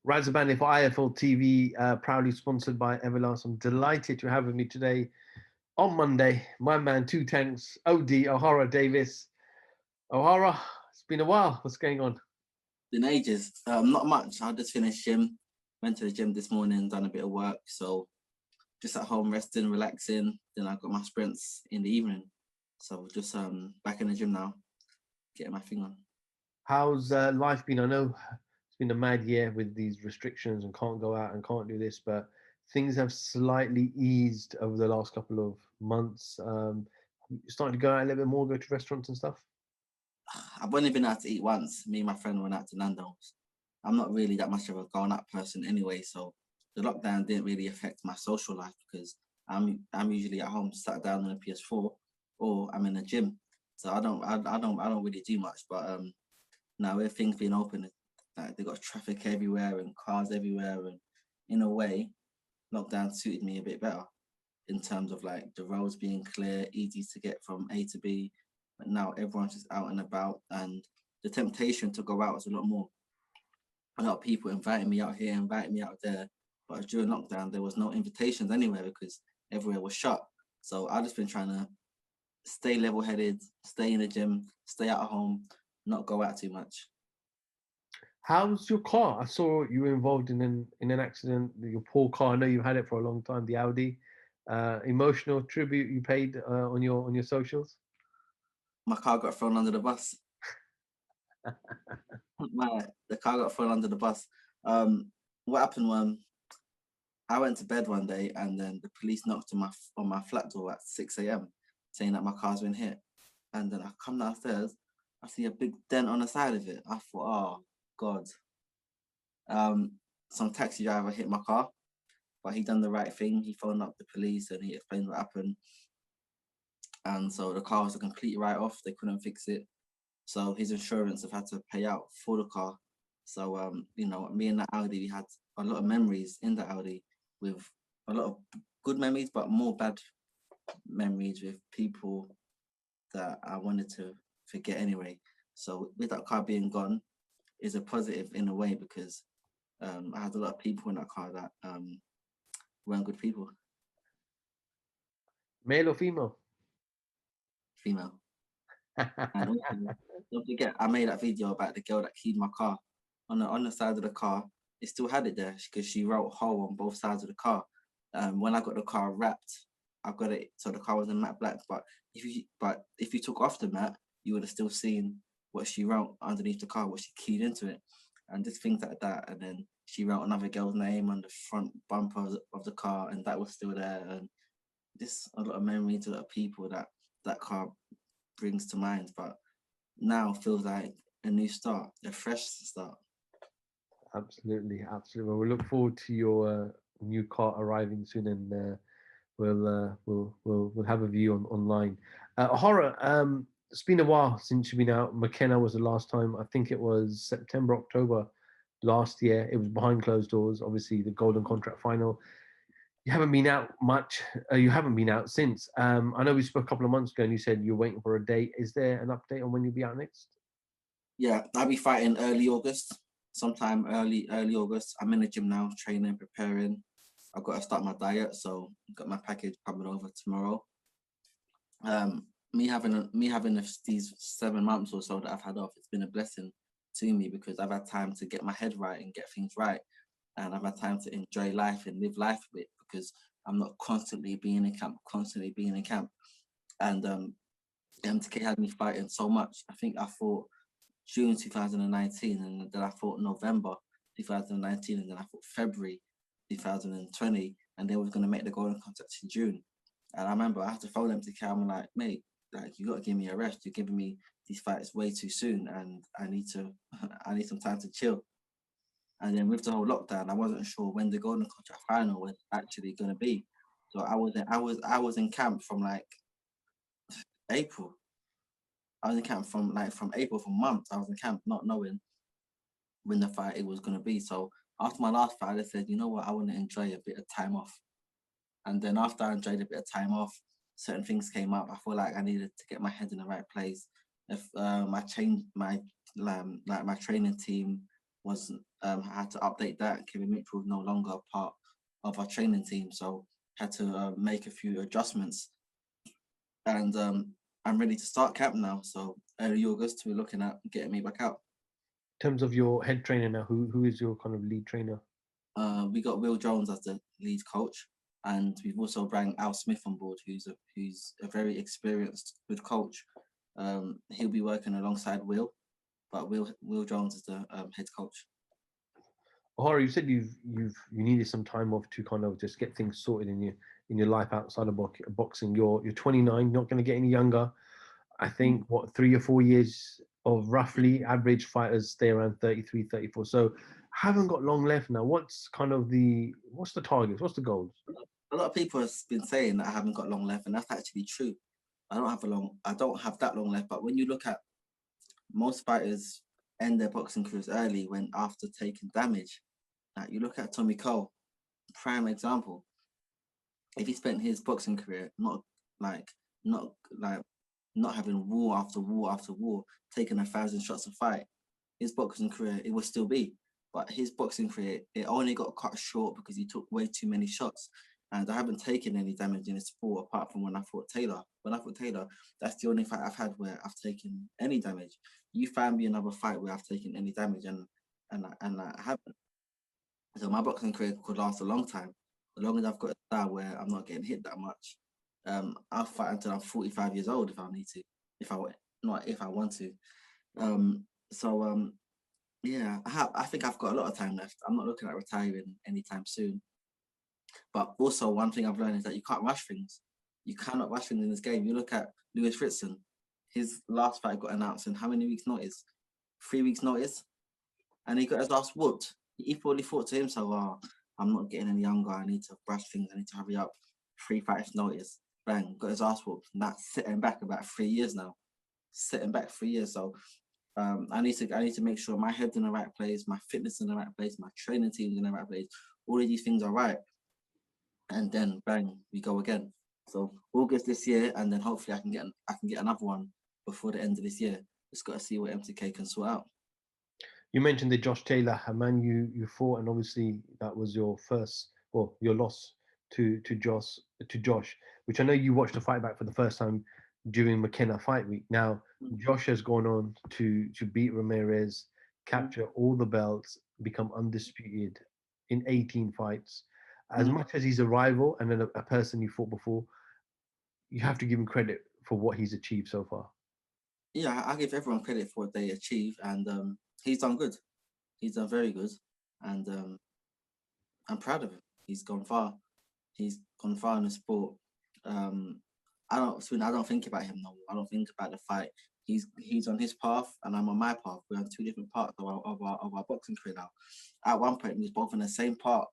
Razabani for IFL TV, proudly sponsored by Everlast. I'm delighted to have with me today on Monday, my man, two tanks, OD, Ohara Davies. Ohara, it's been a while. What's going on? Been ages. Not much. I just finished gym. Went to the gym this morning, done a bit of work. So just at home resting, relaxing. Then I got my sprints in the evening. So just back in the gym now, getting my thing on. How's life been? I know it's been a mad year with these restrictions and can't go out and can't do this, but things have slightly eased over the last couple of months. Starting to go out a little bit more, go to restaurants and stuff. I've only been out to eat once. Me and my friend went out to Nando's. I'm not really that much of a going out person anyway, so the lockdown didn't really affect my social life because I'm usually at home, sat down on a PS4, or I'm in the gym. So I don't really do much. But now with things being open, like they got traffic everywhere and cars everywhere, and in a way, lockdown suited me a bit better in terms of like the roads being clear, easy to get from A to B. But now everyone's just out and about, and the temptation to go out is a lot more. A lot of people inviting me out here, inviting me out there. But during lockdown, there was no invitations anywhere because everywhere was shut. So I've just been trying to stay level headed, stay in the gym, stay at home, not go out too much. How's your car? I saw you were involved in an accident. Your poor car. I know you've had it for a long time. The Audi. Emotional tribute you paid on your socials. My car got thrown under the bus. The car got thrown under the bus. What happened when I went to bed one day and then the police knocked on my flat door at 6 a.m. saying that my car's been hit. And then I come downstairs, I see a big dent on the side of it. I thought, oh God. Um, some taxi driver hit my car, but he done the right thing. He phoned up the police and he explained what happened. And so the car was a complete write-off. They couldn't fix it. So his insurance have had to pay out for the car. So me and that Audi, we had a lot of memories in the Audi with a lot of good memories, but more bad memories with people that I wanted to forget anyway. So with that car being gone is a positive in a way because I had a lot of people in that car that weren't good people. Male or female? Female. And also, don't forget, I made that video about the girl that keyed my car. On the side of the car, it still had it there because she wrote "hole" on both sides of the car. When I got the car wrapped, I got it so the car was in matte black. But if you took off the matte, you would have still seen what she wrote underneath the car, what she keyed into it, and just things like that. And then she wrote another girl's name on the front bumper of the car, and that was still there. And just a lot of memories, a lot of people that car brings to mind. But now feels like a new start, a fresh start. Absolutely, absolutely. Well, we look forward to your new car arriving soon, and we'll have a view online. Horror. It's been a while since you've been out. McKenna was the last time. I think it was September, October last year. It was behind closed doors. Obviously, the Golden Contract final. You haven't been out much. You haven't been out since. I know we spoke a couple of months ago, and you said you're waiting for a date. Is there an update on when you'll be out next? Yeah, I'll be fighting early August, sometime early August. I'm in the gym now, training, preparing. I've got to start my diet, so I've got my package coming over tomorrow. These 7 months or so that I've had off, it's been a blessing to me because I've had time to get my head right and get things right, and I've had time to enjoy life and live life a bit because I'm not constantly being in camp. And MTK had me fighting so much. I think I fought June 2019, and then I fought November 2019, and then I fought February 2020, and they was going to make the golden contract in June. And I remember I had to phone them to Cal. I'm like, mate, like you got to give me a rest. You're giving me these fights way too soon, and I need some time to chill. And then with the whole lockdown, I wasn't sure when the golden contract final was actually going to be. So I was in camp from like April. I was in camp from April for months. I was in camp not knowing when the fight it was going to be. So after my last fight, I said, you know what, I want to enjoy a bit of time off. And then after I enjoyed a bit of time off, certain things came up. I feel like I needed to get my head in the right place. If my training team was I had to update that. Kevin Mitchell was no longer a part of our training team, so had to make a few adjustments. And I'm ready to start camp now. So early August, we're looking at getting me back out. In terms of your head trainer now, who is your kind of lead trainer? We got Will Jones as the lead coach, and we've also brought Al Smith on board, who's a very experienced good coach. He'll be working alongside Will, but Will Jones is the head coach. Ohara, you said you needed some time off to kind of just get things sorted in your life outside of boxing. You're 29, not going to get any younger. I think what 3 or 4 years of roughly average fighters stay around 33, 34. So haven't got long left now. What's the targets? What's the goals? A lot of people have been saying that I haven't got long left, and that's actually true. I don't have that long left. But when you look at most fighters end their boxing careers early when after taking damage. Like you look at Tommy Cole, prime example. If he spent his boxing career not having war after war after war, taking 1,000 shots a fight, his boxing career it would still be. But his boxing career it only got cut short because he took way too many shots. And I haven't taken any damage in the sport apart from when I fought Taylor. When I fought Taylor, that's the only fight I've had where I've taken any damage. You find me another fight where I've taken any damage, and I haven't. So my boxing career could last a long time, as long as I've got a style where I'm not getting hit that much. I'll fight until I'm 45 years old if I need to, if I want to. Yeah, I think I've got a lot of time left. I'm not looking at retiring anytime soon. But also one thing I've learned is that you can't rush things. You cannot rush things in this game. You look at Lewis Fritzen, his last fight got announced in how many weeks' notice? 3 weeks' notice, and he got his ass whooped. He probably thought to himself, "Oh, I'm not getting any younger. I need to rush things. I need to hurry up." 3 fights' notice, bang, got his ass whooped. And that's sitting back about 3 years now. Sitting back 3 years. So I need to make sure my head's in the right place, my fitness in the right place, my training team's in the right place. All of these things are right, and then bang, we go again. So August this year, and then hopefully I can get another one before the end of this year. Just got to see what MTK can sort out. You mentioned the Josh Taylor, a man you fought, and obviously that was your your loss to Josh, which I know you watched the fight back for the first time during McKenna Fight Week. Now Josh has gone on to beat Ramirez, capture all the belts, become undisputed in 18 fights. As much as he's a rival and a person you fought before, you have to give him credit for what he's achieved so far. Yeah, I give everyone credit for what they achieve, and he's done good. He's done very good, and I'm proud of him. He's gone far. He's gone far in the sport. I don't think about him no more. I don't think about the fight. He's on his path, and I'm on my path. We're on 2 different parts of our boxing career now. At one point, we was both in the same part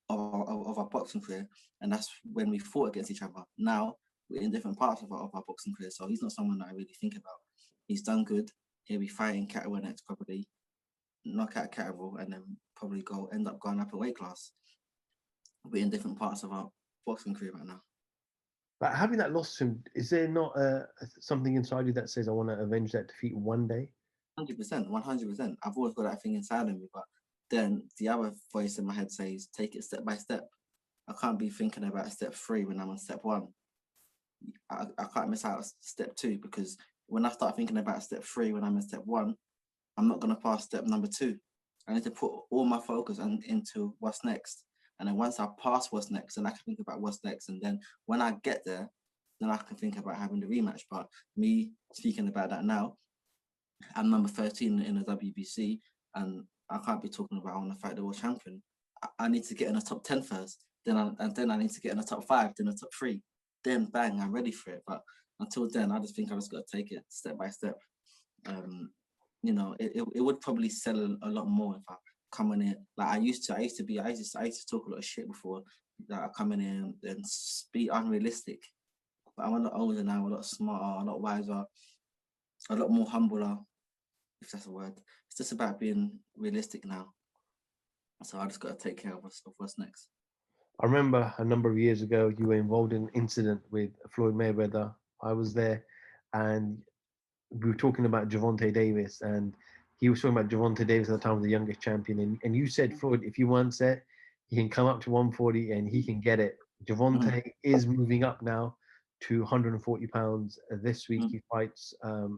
of our boxing career, and that's when we fought against each other. Now we're in different parts of our boxing career, so he's not someone that I really think about. He's done good. He'll be fighting Catterwell next, probably knock out Catterwell, and then probably end up going up a weight class. We're in different parts of our boxing career right now. But having that loss to him, is there not something inside you that says, I want to avenge that defeat one day? 100%, 100%. I've always got that thing inside of me, but then the other voice in my head says, take it step by step. I can't be thinking about step 3 when I'm on step 1. I can't miss out step 2, because when I start thinking about step 3 when I'm in step 1, I'm not going to pass step number 2. I need to put all my focus into what's next. And then once I pass what's next, then I can think about what's next. And then when I get there, then I can think about having the rematch. But me speaking about that now, I'm number 13 in the WBC, and I can't be talking about I want to fight the world champion. I need to get in the top 10 first. Then I need to get in the top 5, then the top 3. Then bang, I'm ready for it. But until then, I just think I just got to take it step by step. It would probably sell a lot more if I come in here like I used to talk a lot of shit before, that I come in here and be unrealistic. But I'm a lot older now, a lot smarter, a lot wiser, a lot more humbler, if that's a word. It's just about being realistic now. So I just got to take care of what's next. I remember a number of years ago, you were involved in an incident with Floyd Mayweather. I was there, and we were talking about Gervonta Davis, and he was talking about Javante Davis at the time, the youngest champion, and you said, Floyd, if you weren't set, he can come up to 140 and he can get it. Mhm, Javante is moving up now to 140 pounds this week. mhm. He fights,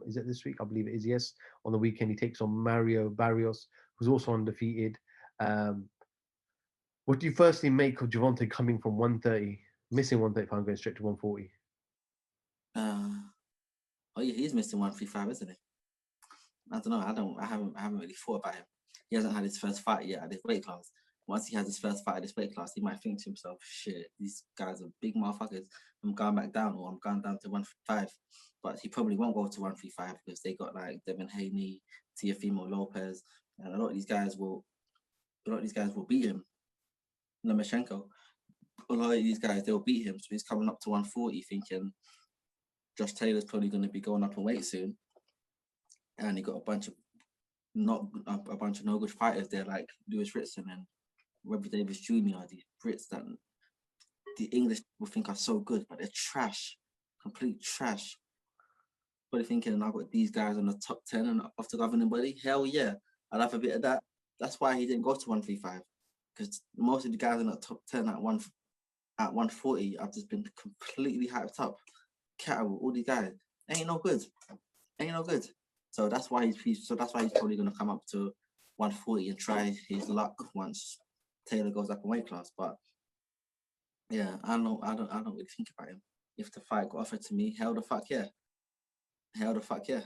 is it this week? I believe it is, yes. On the weekend, he takes on Mario Barrios, who's also undefeated. Um, what do you firstly make of Javante coming from 130, missing 130 pounds, going straight to 140? Uh, oh yeah, he's missing 135, isn't he? I don't know. I haven't really thought about him. He hasn't had his first fight yet at this weight class. Once he has his first fight at this weight class, he might think to himself, "Shit, these guys are big motherfuckers. I'm going back down, or I'm going down to 135." But he probably won't go to 135 because they got like Devin Haney, Teofimo Lopez, and a lot of these guys will beat him. Lomachenko, a lot of these guys they'll beat him. So he's coming up to 140, thinking Josh Taylor's probably going to be going up in weight soon, and he got a bunch of no good fighters there like Lewis Ritson and Robbie Davis Jr. These Brits that the English people think are so good, but they're trash, complete trash. But they're thinking I've got these guys on the top 10 and of the governing body. Hell yeah, I'd have a bit of that. That's why he didn't go to 135 because most of the guys in the top 10 at 140 have just been completely hyped up. Cattle, all these guys ain't no good, ain't no good. So that's why he's probably gonna come up to 140 and try his luck once Taylor goes up in weight class. But yeah, I don't really think about him. If the fight got offered to me, hell the fuck yeah. Hell the fuck yeah.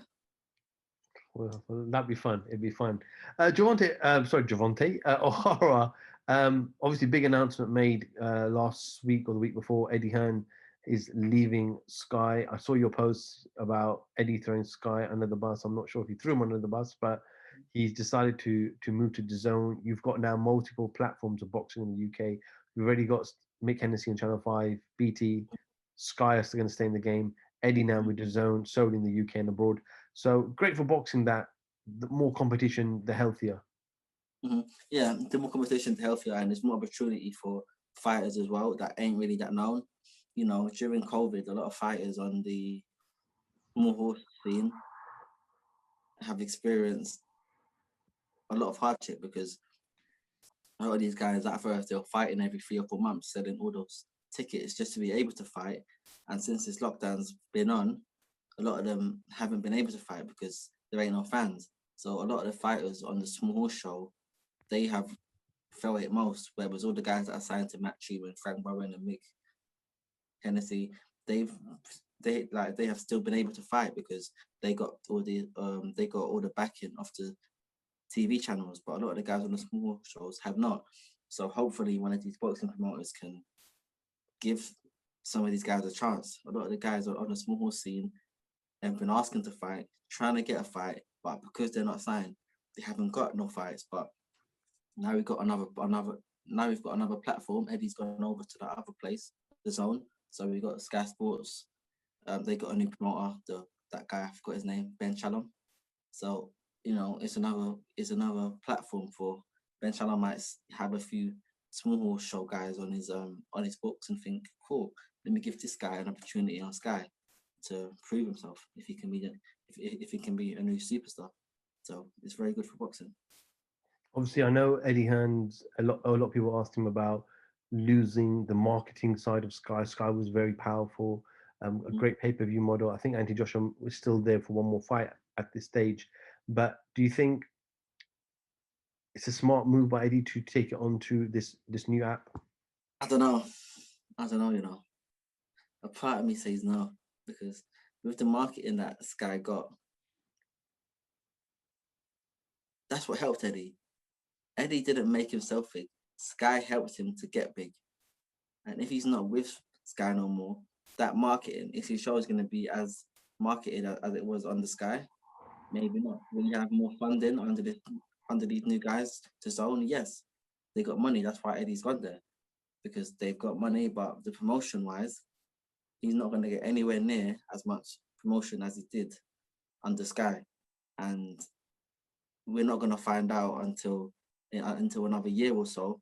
Well, that'd be fun. It'd be fun. Javante, O'Hara. Obviously, big announcement made last week or the week before. Eddie Hearn is leaving Sky. I saw your post about Eddie throwing Sky under the bus. I'm not sure if he threw him under the bus, but he's decided to move to DAZN. You've got now multiple platforms of boxing in the UK. You've already got Mick Hennessy on Channel 5, BT, Sky are still going to stay in the game. Eddie now with DAZN, sold in the UK and abroad. So great for boxing that the more competition, the healthier. Mm-hmm. Yeah, the more competition, the healthier, and there's more opportunity for fighters as well that ain't really that known. You know, during COVID, a lot of fighters on the small horse scene have experienced a lot of hardship because a lot of these guys at first they were fighting every 3 or 4 months, selling all those tickets just to be able to fight. And since this lockdown's been on, a lot of them haven't been able to fight because there ain't no fans. So a lot of the fighters on the small horse show, they have felt it most. Whereas all the guys that are signed to Matthew and Frank Bowen and Mick Hennessy, they have still been able to fight because they got all the backing of the TV channels, but a lot of the guys on the small shows have not. So hopefully one of these boxing promoters can give some of these guys a chance. A lot of the guys on the small scene have been asking to fight, trying to get a fight, but because they're not signed, they haven't got no fights. But now we've got another platform. Eddie's gone over to that other place, DAZN. So we got Sky Sports. They got a new promoter, that guy, I forgot his name, Ben Shalom. So you know, it's another platform for Ben Shalom might have a few small show guys on his books and think, cool, let me give this guy an opportunity on Sky to prove himself if he can be a new superstar. So it's very good for boxing. Obviously, I know Eddie Hearn's a lot of people asked him about losing the marketing side of Sky. Sky was very powerful, a great pay-per-view model. I think Anti Joshua was still there for one more fight at this stage. But do you think it's a smart move by Eddie to take it onto this new app? I don't know. You know, a part of me says no because with the marketing that Sky got, that's what helped Eddie. Eddie didn't make himself big. Sky helped him to get big. And if he's not with Sky no more, that marketing, if his show is going to be as marketed as it was on the Sky, maybe not. Will you have more funding under these new guys to zone? Yes, they got money. That's why Eddie's gone there because they've got money. But the promotion wise, he's not going to get anywhere near as much promotion as he did under Sky, and we're not going to find out until another year or so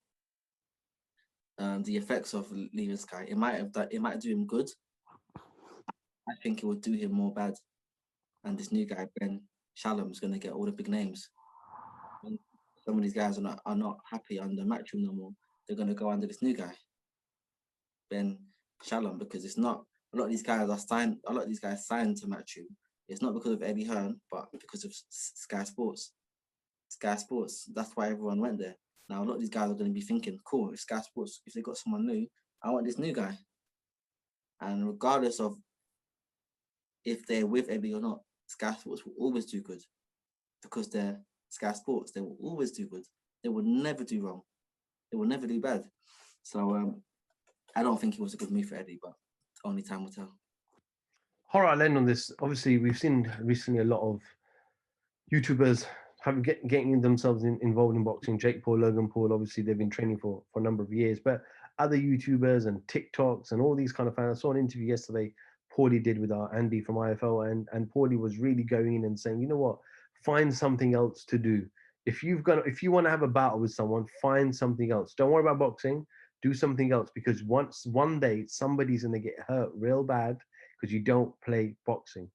the effects of leaving Sky. It might do him good. I think it would do him more bad. And this new guy Ben Shalom's going to get all the big names. some of these guys are not happy under Matchroom no more. They're gonna go under this new guy, Ben Shalom, because it's not a lot of these guys are signed. A lot of these guys signed to Matchroom. It's not because of Eddie Hearn, but because of Sky Sports. Sky Sports. That's why everyone went there. Now a lot of these guys are going to be thinking, cool, if Sky Sports, if they got someone new, I want this new guy. And regardless of if they're with Eddie or not, Sky Sports will always do good because they're Sky Sports. They will always do good. They will never do wrong. They will never do bad. So I don't think it was a good move for Eddie, but only time will tell. Horror, I'll end on this. Obviously, we've seen recently a lot of YouTubers getting themselves involved in boxing. Jake Paul, Logan Paul, obviously they've been training for a number of years, but other YouTubers and TikToks and all these kind of fans. I saw an interview yesterday Paulie did with our Andy from IFL, and Paulie was really going in and saying, you know what, find something else to do. If you want to have a battle with someone, find something else. Don't worry about boxing. Do something else, because one day somebody's going to get hurt real bad because you don't play boxing.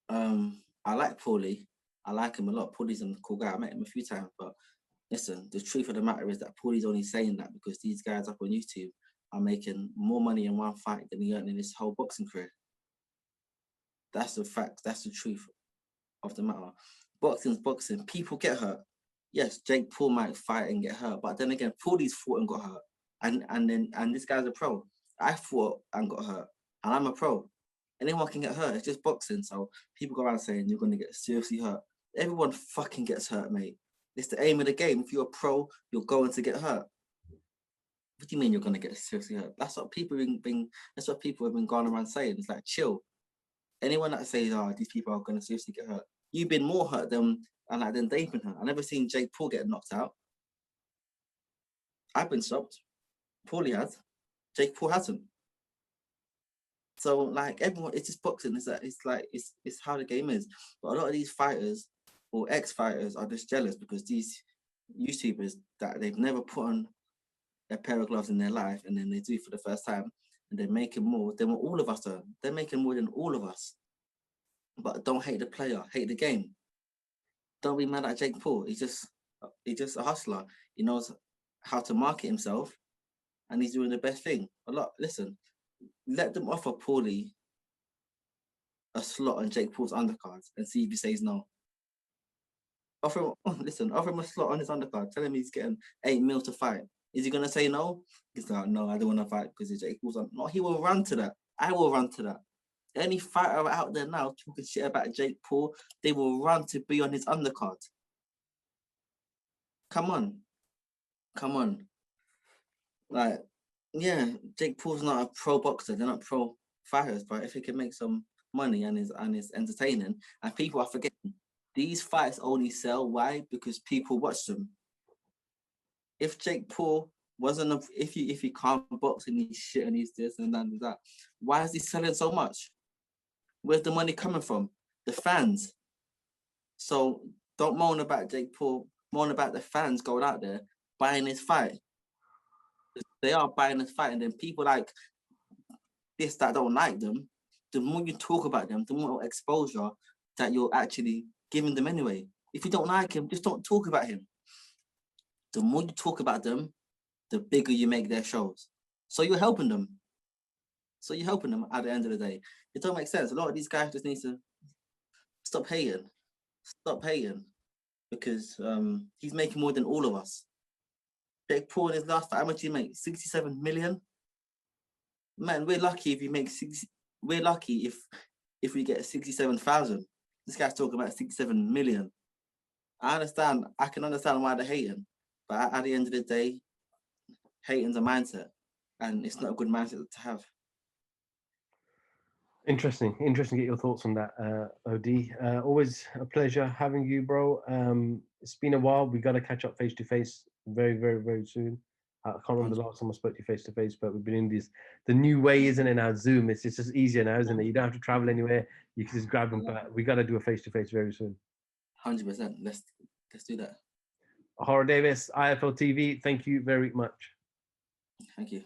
I like Paulie. I like him a lot. Paulie's a cool guy. I met him a few times, but listen, the truth of the matter is that Paulie's only saying that because these guys up on YouTube are making more money in one fight than he earned in his whole boxing career. That's the fact. That's the truth of the matter. Boxing's boxing. People get hurt. Yes, Jake Paul might fight and get hurt, but then again, Paulie's fought and got hurt, and this guy's a pro. I fought and got hurt, and I'm a pro. Anyone can get hurt. It's just boxing. So people go around saying you're going to get seriously hurt. Everyone fucking gets hurt, mate. It's the aim of the game. If you're a pro, you're going to get hurt. What do you mean you're going to get seriously hurt? That's what people that's what people have been going around saying. It's like, chill. Anyone that says, oh, these people are going to seriously get hurt, you've been more hurt than they've been hurt. I've never seen Jake Paul get knocked out. I've been stopped. Paulie has. Jake Paul hasn't. So like everyone, it's just boxing. It's how the game is. But a lot of these fighters or ex-fighters are just jealous because these YouTubers that they've never put on a pair of gloves in their life, and then they do for the first time, and they're making more than what all of us are. They're making more than all of us. But don't hate the player, hate the game. Don't be mad at Jake Paul. He's just a hustler. He knows how to market himself, and he's doing the best thing. Listen, let them offer Paulie a slot on Jake Paul's undercards and see if he says no. Offer him a slot on his undercard. Tell him he's getting 8 mil to fight. Is he gonna say no? He's like, no, I don't want to fight because Jake Paul's on. No, he will run to that. I will run to that. Any fighter out there now talking shit about Jake Paul, they will run to be on his undercard. Come on. Like, yeah, Jake Paul's not a pro boxer. They're not pro fighters, but if he can make some money and is entertaining, and people are forgetting, these fights only sell. Why? Because people watch them. If Jake Paul wasn't, if he can't box and he's shit and he's this and that, why is he selling so much? Where's the money coming from? The fans. So don't moan about Jake Paul. Moan about the fans going out there buying his fight. They are buying his fight, and then people like this that don't like them, the more you talk about them, the more exposure that you're actually giving them anyway. If you don't like him, just don't talk about him. The more you talk about them, the bigger you make their shows. So you're helping them. At the end of the day. It don't make sense. A lot of these guys just need to stop hating. Because he's making more than all of us. Jake Paul in his last fight, how much did he make? 67 million? Man, we're lucky if you make 60. We're lucky if we get 67,000. This guy's talking about 67 million. I can understand why they're hating, but at the end of the day, hating's a mindset, and it's not a good mindset to have. Interesting to get your thoughts on that, OD. Always a pleasure having you, bro. It's been a while. We got to catch up face to face very, very, very soon. I can't remember the last time I spoke to you face to face, but we've been in the new way, isn't it? Now Zoom, it's just easier now, isn't it? You don't have to travel anywhere. You can just grab them. But we got to do a face to face very soon. 100%. Let's do that. Ohara Davies, IFL TV. Thank you very much. Thank you.